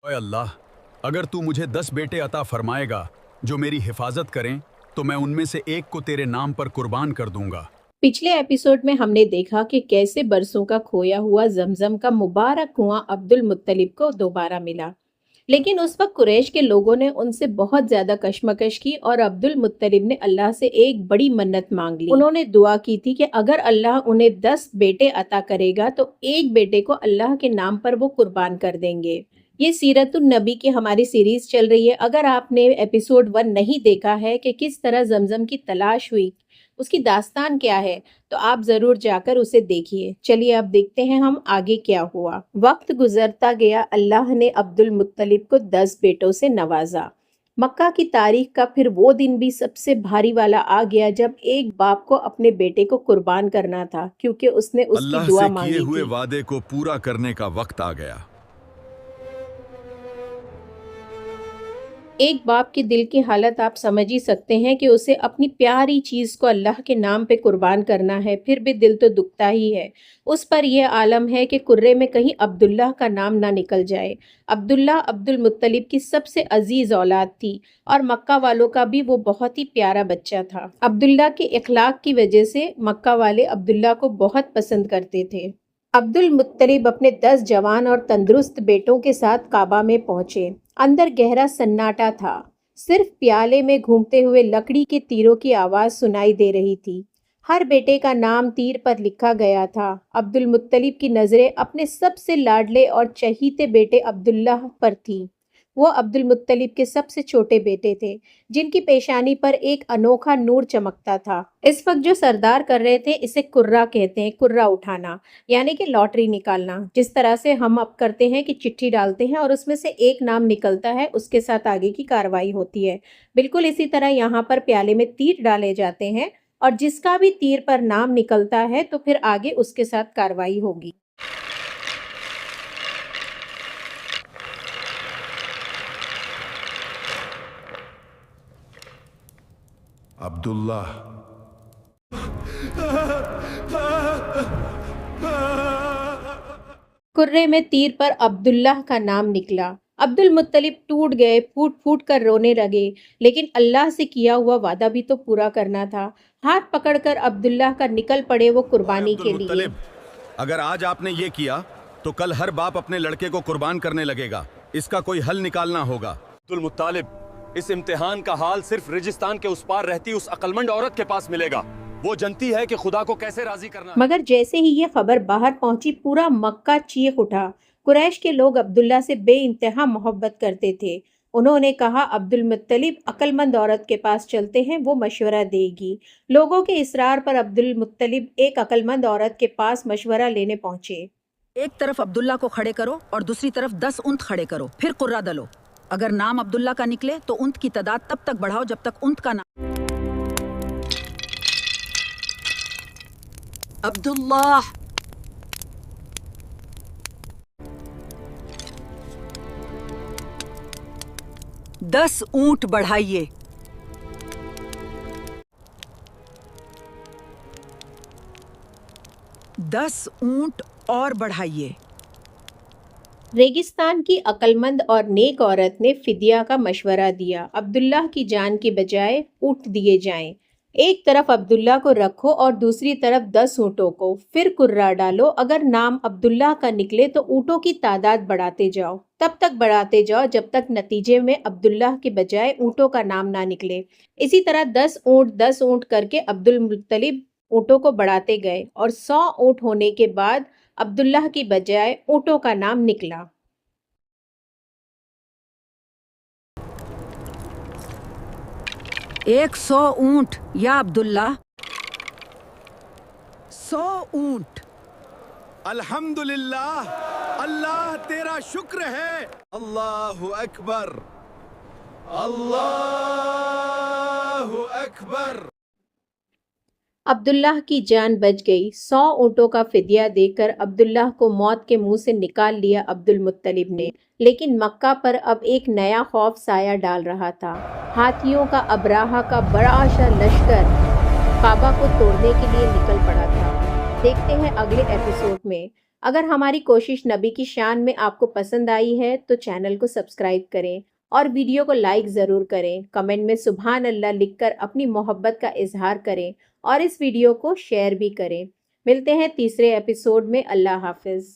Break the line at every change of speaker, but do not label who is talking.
ओए अल्लाह, अगर तू मुझे 10 बेटे अता फरमाएगा जो मेरी हिफाजत करें तो मैं उनमें से एक को तेरे नाम पर कुर्बान कर दूंगा।
पिछले एपिसोड में हमने देखा कि कैसे बरसों का खोया हुआ जमजम का मुबारक कुआं अब्दुल मुत्तलिब को दोबारा मिला। लेकिन उस वक्त कुरैश के लोगों ने उनसे बहुत ज्यादा कशमकश की और अब्दुल मुत्तलिब ने अल्लाह से एक बड़ी मन्नत मांग ली। उन्होंने दुआ की थी कि अगर अल्लाह उन्हें 10 बेटे अता करेगा तो एक बेटे को अल्लाह के नाम पर वो कुर्बान कर देंगे। ये सीरतुन नबी की हमारी सीरीज चल रही है। अगर आपने एपिसोड 1 नहीं देखा है कि किस तरह जमजम की तलाश हुई, उसकी दास्तान क्या है, तो आप जरूर जाकर उसे देखिए। चलिए अब देखते हैं हम आगे क्या हुआ। वक्त गुजरता गया, अल्लाह ने अब्दुल मुत्तलिब को 10 बेटों से नवाजा। मक्का की तारीख का फिर वो दिन भी सबसे भारी वाला आ गया जब एक बाप को अपने बेटे को कुर्बान करना था, क्योंकि उसने उसकी
अल्लाह
दुआ
से किए
मांगी
हुए
थी।
वादे को पूरा करने का वक्त आ गया।
एक बाप के दिल की हालत आप समझ ही सकते हैं कि उसे अपनी प्यारी चीज को अल्लाह के नाम पे कुर्बान करना है, फिर भी दिल तो दुखता ही है। उस पर यह आलम है कि कुर्रे में कहीं अब्दुल्लाह का नाम ना निकल जाए। अब्दुल्लाह अब्दुल मुत्तलिब की सबसे अजीज औलाद थी और मक्का वालों का भी वो बहुत ही प्यारा बच्चा था। अब्दुल्लाह के इखलाक की वजह से मक्का वाले अब्दुल्लाह को बहुत पसंद करते थे। अब्दुल मुत्तलिब अपने 10 जवान और तंदुरुस्त बेटों के साथ काबा में पहुंचे। अंदर गहरा सन्नाटा था। सिर्फ प्याले में घूमते हुए लकड़ी के तीरों की आवाज सुनाई दे रही थी। हर बेटे का नाम तीर पर लिखा गया था। अब्दुल मुत्तलिब की नजरें अपने सबसे लाडले और चहीते बेटे अब्दुल्लाह पर थी। वो अब्दुल मुत्तलिब के सबसे छोटे बेटे थे, जिनकी पेशानी पर एक अनोखा नूर चमकता था। इस वक्त जो सरदार कर रहे थे, इसे कुर्रा कहते हैं, कुर्रा उठाना, यानी कि लॉटरी निकालना। जिस तरह से हम अब करते हैं कि चिट्ठी डालते हैं और उसमें से एक नाम निकलता है, उसके साथ आगे की कार्रवाई होती है। बिल्कुल इसी तरह यहाँ पर प्याले में तीर डाले जाते हैं और जिसका भी तीर पर नाम निकलता है तो फिर आगे उसके साथ कार्रवाई होगी।
अब्दुल्लाह।
कुर्रे में तीर पर अब्दुल्लाह का नाम निकला। अब्दुल मुत्तलिब टूट गए, फूट फूट कर रोने लगे। लेकिन अल्लाह से किया हुआ वादा भी तो पूरा करना था। हाथ पकड़कर अब्दुल्लाह का निकल पड़े वो
ओए
कुर्बानी
अब्दुल
के लिए।
मुत्तलिब, अगर आज आपने ये किया तो कल हर बाप अपने लड़के को कुर्बान करने लगेगा। इसका कोई हल निकालना होगा।
अब्दुल मुत्तालिब, इस इम्तिहान का हाल सिर्फ रेगिस्तान के उस पार रहती उस अक्लमंद औरत के पास मिलेगा। वो जानती है कि खुदा को कैसे राजी करना है।
मगर जैसे ही ये खबर बाहर पहुंची, पूरा मक्का चीख उठा। कुरैश के लोग अब्दुल्ला से बेइंतहा मोहब्बत करते थे। उन्होंने कहा, अब्दुल मुत्तलिब अक्लमंद औरत के पास चलते हैं, वो मशवरा देगी। लोगों के इसरार पर अब्दुल मुत्तलिब एक अक्लमंद औरत के पास मशवरा लेने पहुंचे।
एक तरफ अब्दुल्ला को खड़े करो और दूसरी तरफ 10 ऊंट खड़े करो, फिर कुर्रा दलो। अगर नाम अब्दुल्ला का निकले तो ऊंट की तादाद तब तक बढ़ाओ जब तक ऊंट का नाम। अब्दुल्ला। 10 ऊंट बढ़ाइए। दस ऊंट और बढ़ाइए।
रेगिस्तान की अक्लमंद और नेक औरत ने फिदिया का मशवरा दिया। अब्दुल्लाह की जान के बजाय ऊँट दिए जाएं। एक तरफ अब्दुल्लाह को रखो और दूसरी तरफ 10 ऊँटों को, फिर कुर्रा डालो। अगर नाम अब्दुल्लाह का निकले तो ऊँटों की तादाद बढ़ाते जाओ, तब तक बढ़ाते जाओ जब तक नतीजे में अब्दुल्लाह के बजाय ऊँटों का नाम ना निकले। इसी तरह 10 ऊँट करके अब्दुल मुत्तलिब ऊँटों को बढ़ाते गए और 100 ऊँट होने के बाद अब्दुल्लाह की बजाय ऊँटों का नाम निकला।
100 ऊंट या अब्दुल्ला। 100 ऊंट।
अल्हम्दुलिल्लाह, अल्लाह तेरा शुक्र है। अल्लाहु अकबर, अल्लाहु अकबर।
अब्दुल्लाह की जान बच गई। 100 ऊँटों का फिदिया देकर अब्दुल्लाह को मौत के मुंह से निकाल लिया अब्दुल मुत्तलिब ने। लेकिन मक्का पर अब एक नया खौफ साया डाल रहा था। हाथियों का अबराहा का बड़ा सा लश्कर काबा को तोड़ने के लिए निकल पड़ा था। देखते हैं अगले एपिसोड में اگر ہماری کوشش نبی کی شان میں آپ کو پسند آئی ہے تو چینل کو سبسکرائب کریں اور ویڈیو کو لائک ضرور کریں۔ کمنٹ میں سبحان اللہ لکھ کر اپنی محبت کا اظہار کریں اور اس ویڈیو کو شیئر بھی کریں۔ ملتے ہیں تیسرے ایپیسوڈ میں۔ اللہ حافظ۔